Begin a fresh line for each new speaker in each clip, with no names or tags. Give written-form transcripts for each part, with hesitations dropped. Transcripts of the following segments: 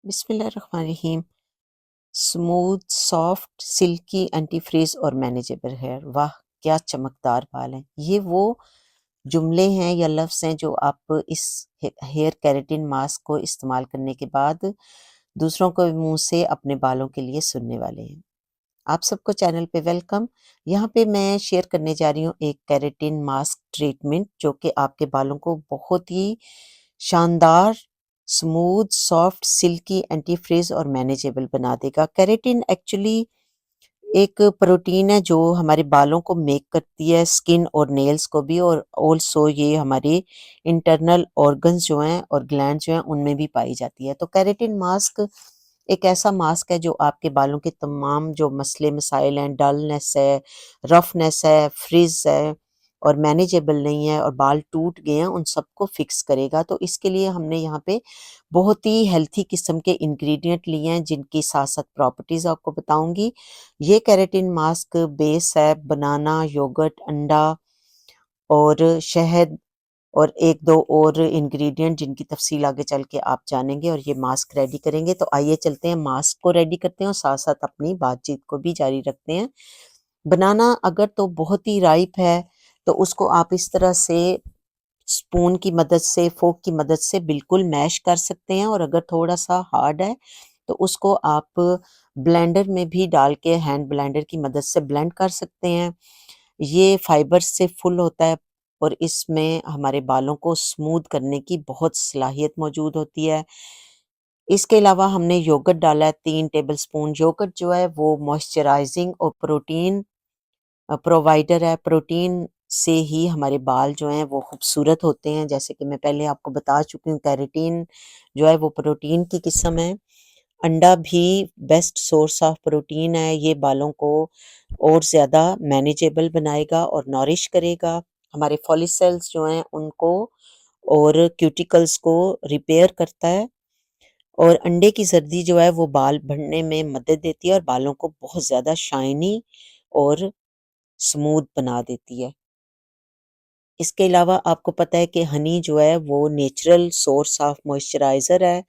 बिस्मिल्लाहिर्रहमानिर्रहीम। Smooth, soft, silky, anti frizz और manageable hair. वाह, क्या चमकदार बाल हैं। ये वो जुमले हैं या लफ्ज़ हैं जो आप इस हेयर केराटिन मास्क को इस्तेमाल करने के बाद दूसरों के मुंह से अपने बालों के लिए सुनने वाले हैं। आप सबको चैनल पे वेलकम। यहाँ पे मैं शेयर करने जा रही हूँ एक केराटिन मास्क ट्रीटमेंट जो कि आपके बालों को बहुत ही शानदार, smooth, soft, silky, anti frizz और मैनेजेबल बना देगा। केराटिन एक्चुअली एक प्रोटीन है जो हमारे बालों को मेक करती है, स्किन और नेल्स को भी, और ऑल्सो ये हमारे इंटरनल ऑर्गन्स जो हैं और ग्लैंड जो हैं उनमें भी पाई जाती है। तो केराटिन मास्क एक ऐसा मास्क है जो आपके बालों के तमाम जो मसले मसाइल हैं, डलनेस है, रफनेस है, फ्रिज है और मैनेजेबल नहीं है और बाल टूट गए हैं, उन सबको फिक्स करेगा। तो इसके लिए हमने यहाँ पे बहुत ही हेल्थी किस्म के इंग्रेडिएंट लिए हैं जिनकी साथ साथ प्रॉपर्टीज आपको बताऊंगी। ये केराटिन मास्क बेस है बनाना, योगर्ट, अंडा और शहद और एक दो और इंग्रेडिएंट जिनकी तफसील आगे चल के आप जानेंगे और ये मास्क रेडी करेंगे। तो आइए चलते हैं, मास्क को रेडी करते हैं और साथ साथ अपनी बातचीत को भी जारी रखते हैं। बनाना अगर तो बहुत ही राइप है तो उसको आप इस तरह से स्पून की मदद से, फोक की मदद से बिल्कुल मैश कर सकते हैं, और अगर थोड़ा सा हार्ड है तो उसको आप ब्लेंडर में भी डाल के हैंड ब्लेंडर की मदद से ब्लेंड कर सकते हैं। ये फाइबर से फुल होता है और इसमें हमारे बालों को स्मूथ करने की बहुत सलाहियत मौजूद होती है। इसके अलावा हमने योगर्ट डाला है 3 टेबल स्पून। योगर्ट जो है वो मॉइस्चराइजिंग और प्रोटीन प्रोवाइडर है। प्रोटीन से ही हमारे बाल जो हैं वो खूबसूरत होते हैं। जैसे कि मैं पहले आपको बता चुकी हूँ, केराटिन जो है वो प्रोटीन की किस्म है। अंडा भी बेस्ट सोर्स ऑफ प्रोटीन है। ये बालों को और ज़्यादा मैनेजेबल बनाएगा और नॉरिश करेगा। हमारे फॉलिकल्स जो हैं उनको और क्यूटिकल्स को रिपेयर करता है, और अंडे की जर्दी जो है वो बाल बढ़ने में मदद देती है और बालों को बहुत ज़्यादा शाइनी और स्मूथ बना देती है। इसके अलावा आपको पता है कि हनी जो है वो नेचुरल सोर्स ऑफ मॉइस्चराइज़र है।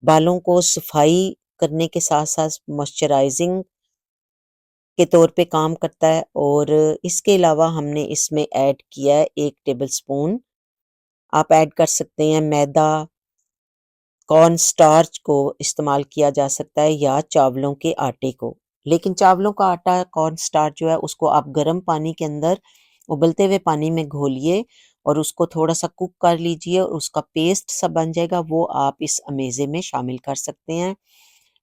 बालों को सफाई करने के साथ-साथ मॉइस्चराइजिंग के तौर पे काम करता है, और इसके अलावा हमने इसमें ऐड किया है 1 टेबल स्पून। आप ऐड कर सकते हैं मैदा, कॉर्न स्टार्च को इस्तेमाल किया जा सकता है या चावलों के आटे को। लेकिन चावलों का आटा, कॉर्न स्टार्च जो है उसको आप गर्म पानी के अंदर उबलते हुए पानी में घोलिए और उसको थोड़ा-सा कुक कर लीजिए और उसका पेस्ट सा बन जाएगा, वो आप इस अमेज़े में शामिल कर सकते हैं।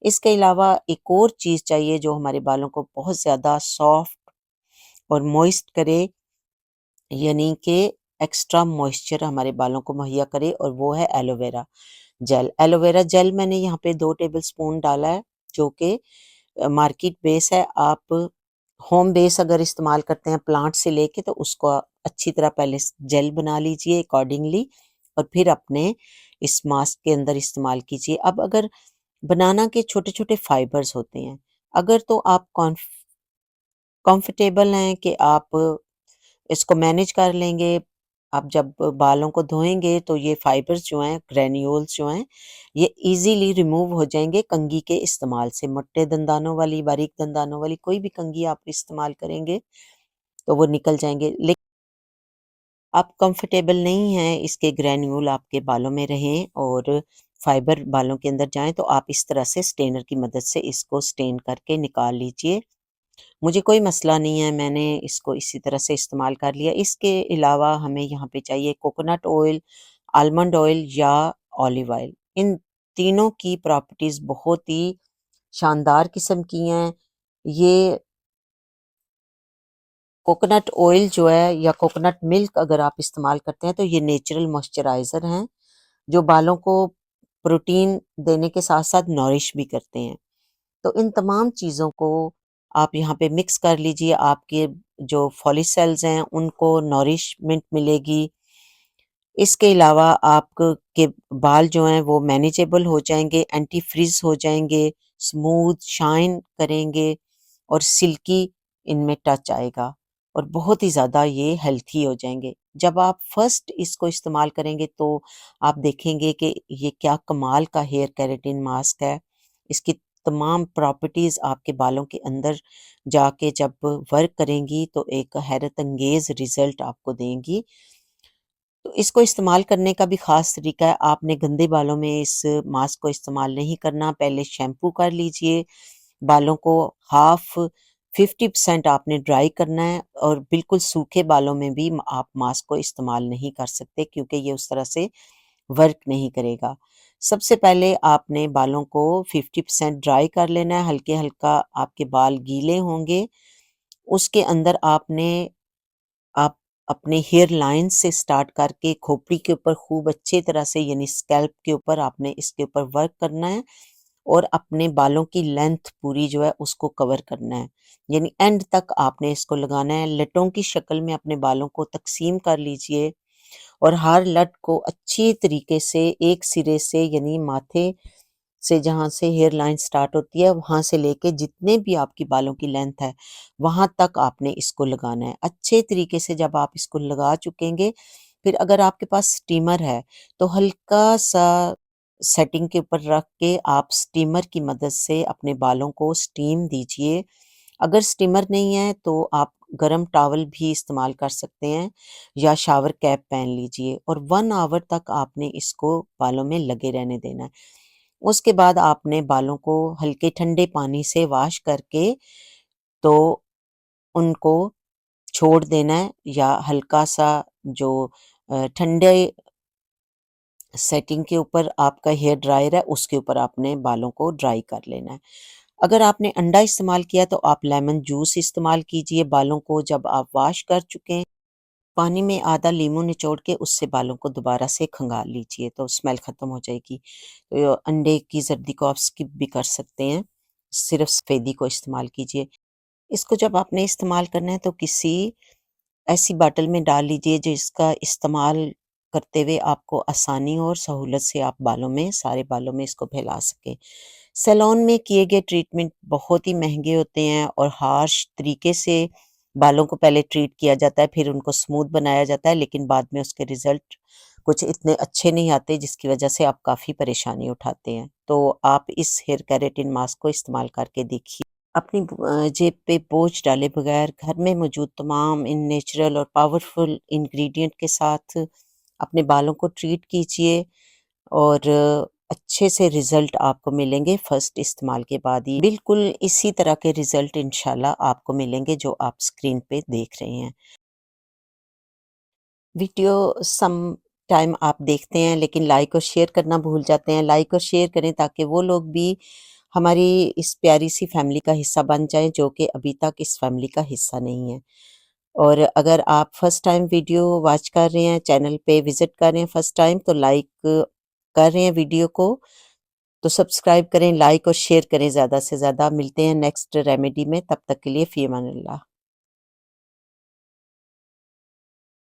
इसके अलावा एक और चीज़ चाहिए जो हमारे बालों को बहुत ज़्यादा सॉफ्ट और मॉइस्ट करे, यानी कि एक्स्ट्रा मॉइस्चर हमारे बालों को मुहैया करे, और वो है एलोवेरा जेल। एलोवेरा जेल मैंने यहाँ पे 2 टेबल स्पून डाला है जो कि मार्केट बेस है। आप होम बेस अगर इस्तेमाल करते हैं प्लांट से लेके तो उसको अच्छी तरह पहले जेल बना लीजिए अकॉर्डिंगली, और फिर अपने इस मास्क के अंदर इस्तेमाल कीजिए। अब अगर बनाना के छोटे-छोटे फाइबर्स होते हैं, अगर तो आप कंफर्टेबल हैं कि आप इसको मैनेज कर लेंगे, आप जब बालों को धोएँगे तो ये फाइबर्स जो हैं, ग्रैन्यूल्स जो हैं, ये ईज़िली रिमूव हो जाएँगे कंघी के इस्तेमाल से। मोटे दंदानों वाली, बारीक दंदानों वाली कोई भी कंघी आप इस्तेमाल करेंगे तो वो निकल जाएँगे। लेकिन आप कंफर्टेबल नहीं हैं इसके ग्रैन्यूल आपके बालों में रहें और फाइबर बालों के अंदर जाएँ, तो आप इस तरह से स्ट्रेनर की मदद से इसको स्ट्रेन करके निकाल लीजिए। मुझे कोई मसला नहीं है, मैंने इसको इसी तरह से इस्तेमाल कर लिया। इसके अलावा हमें यहाँ पे चाहिए कोकोनट ऑयल, आलमंड ऑयल या ऑलिव ऑयल। इन तीनों की प्रॉपर्टीज़ बहुत ही शानदार किस्म की हैं। ये कोकोनट ऑयल जो है या कोकोनट मिल्क अगर आप इस्तेमाल करते हैं तो ये नेचुरल मॉइस्चराइज़र हैं जो बालों को प्रोटीन देने के साथ-साथ नॉरिश भी करते हैं। तो इन तमाम चीज़ों को आप यहाँ पे मिक्स कर लीजिए। आपके जो फॉलिकल्स हैं उनको नॉरिशमेंट मिलेगी। इसके अलावा आपके बाल जो हैं वो मैनेजेबल हो जाएँगे, एंटी फ्रीज़ हो जाएँगे, स्मूथ शाइन करेंगे और सिल्की इनमें टच आएगा। और बहुत ही ज़्यादा ये हेल्थी हो जाएँगे। जब आप फर्स्ट इसको इस्तेमाल करेंगे तो आप देखेंगे कि ये क्या कमाल का हेयर केराटिन मास्क है। इसकी तमाम प्रॉपर्टीज़ आपके बालों के अंदर जाके जब वर्क करेंगी तो एक हैरत अंगेज़ रिज़ल्ट आपको देंगी। तो इसको इस्तेमाल करने का भी ख़ास तरीका है। आपने गंदे बालों में इस मास्क को इस्तेमाल नहीं करना। पहले शैम्पू कर लीजिए, बालों को हाफ़ 50% आपने ड्राई करना है और बिल्कुल सूखे बालों में भी आप मास्क को इस्तेमाल नहीं कर सकते क्योंकि ये उस तरह से वर्क नहीं करेगा। सबसे पहले आपने बालों को 50% ड्राई कर लेना है, हल्के-हल्का आपके बाल गीले होंगे। उसके अंदर आपने आप अपने हेयर लाइन से स्टार्ट करके खोपड़ी के ऊपर खूब अच्छी तरह से यानी स्कैल्प के ऊपर आपने इसके ऊपर वर्क करना है और अपने बालों की लेंथ पूरी जो है उसको कवर करना है। यानी एंड तक आपने इसको लगाना है। लटों की शक्ल में अपने बालों को तक़सीम कर लीजिए और हर लट को अच्छी तरीके से एक सिरे से यानी माथे से जहाँ से हेयर लाइन स्टार्ट होती है वहाँ से लेके जितने भी आपकी बालों की लेंथ है वहाँ तक आपने इसको लगाना है। अच्छे तरीके से जब आप इसको लगा चुकेंगे फिर अगर आपके पास स्टीमर है तो हल्का-सा सेटिंग के ऊपर रख के आप स्टीमर की मदद से अपने बालों को स्टीम दीजिए। अगर स्टीमर नहीं है तो आप गरम टॉवल भी इस्तेमाल कर सकते हैं या शावर कैप पहन लीजिए और 1 आवर तक आपने इसको बालों में लगे रहने देना है। उसके बाद आपने बालों को हल्के ठंडे पानी से वॉश करके तो उनको छोड़ देना है या हल्का-सा जो ठंडे सेटिंग के ऊपर आपका हेयर ड्रायर है उसके ऊपर आपने बालों को ड्राई कर लेना है। अगर आपने अंडा इस्तेमाल किया तो आप लेमन जूस इस्तेमाल कीजिए बालों को जब आप वॉश कर चुके हैं, पानी में आधा लीमू निचोड़ के उससे बालों को दोबारा से खंगाल लीजिए तो स्मेल ख़त्म हो जाएगी। तो अंडे की जर्दी को आप स्किप भी कर सकते हैं, सिर्फ़ सफ़ेदी को इस्तेमाल कीजिए। इसको जब आपने इस्तेमाल करना है तो किसी ऐसी बॉटल में डाल लीजिए जिसका इस्तेमाल करते हुए आपको आसानी हो और सहूलत से आप बालों में सारे बालों में इसको फैला सकें। सैलून में किए गए ट्रीटमेंट बहुत ही महँगे होते हैं और हार्श तरीके से बालों को पहले ट्रीट किया जाता है, फिर उनको स्मूथ बनाया जाता है, लेकिन बाद में उसके रिज़ल्ट कुछ इतने अच्छे नहीं आते जिसकी वजह से आप काफ़ी परेशानी उठाते हैं। तो आप इस हेयर केराटिन मास्क को इस्तेमाल करके देखिए। अपनी जेब पे बोझ डाले बगैर घर में मौजूद तमाम इन नेचुरल और पावरफुल इंग्रेडिएंट के साथ अपने बालों को ट्रीट कीजिए और अच्छे से रिज़ल्ट आपको मिलेंगे फर्स्ट इस्तेमाल के बाद ही। बिल्कुल इसी तरह के रिज़ल्ट इंशाल्लाह आपको मिलेंगे जो आप स्क्रीन पे देख रहे हैं। वीडियो सम टाइम आप देखते हैं लेकिन लाइक और शेयर करना भूल जाते हैं। लाइक और शेयर करें ताकि वो लोग भी हमारी इस प्यारी सी फैमिली का हिस्सा बन जाएँ जो कि अभी तक इस फैमिली का हिस्सा नहीं है। और अगर आप फर्स्ट टाइम वीडियो वॉच कर रहे हैं, चैनल पे विज़िट कर रहे हैं फर्स्ट टाइम तो लाइक कर रहे हैं वीडियो को, तो सब्सक्राइब करें, लाइक और शेयर करें ज़्यादा से ज़्यादा। मिलते हैं नेक्स्ट रेमेडी में, तब तक के लिए फ़ी अमानिल्लाह।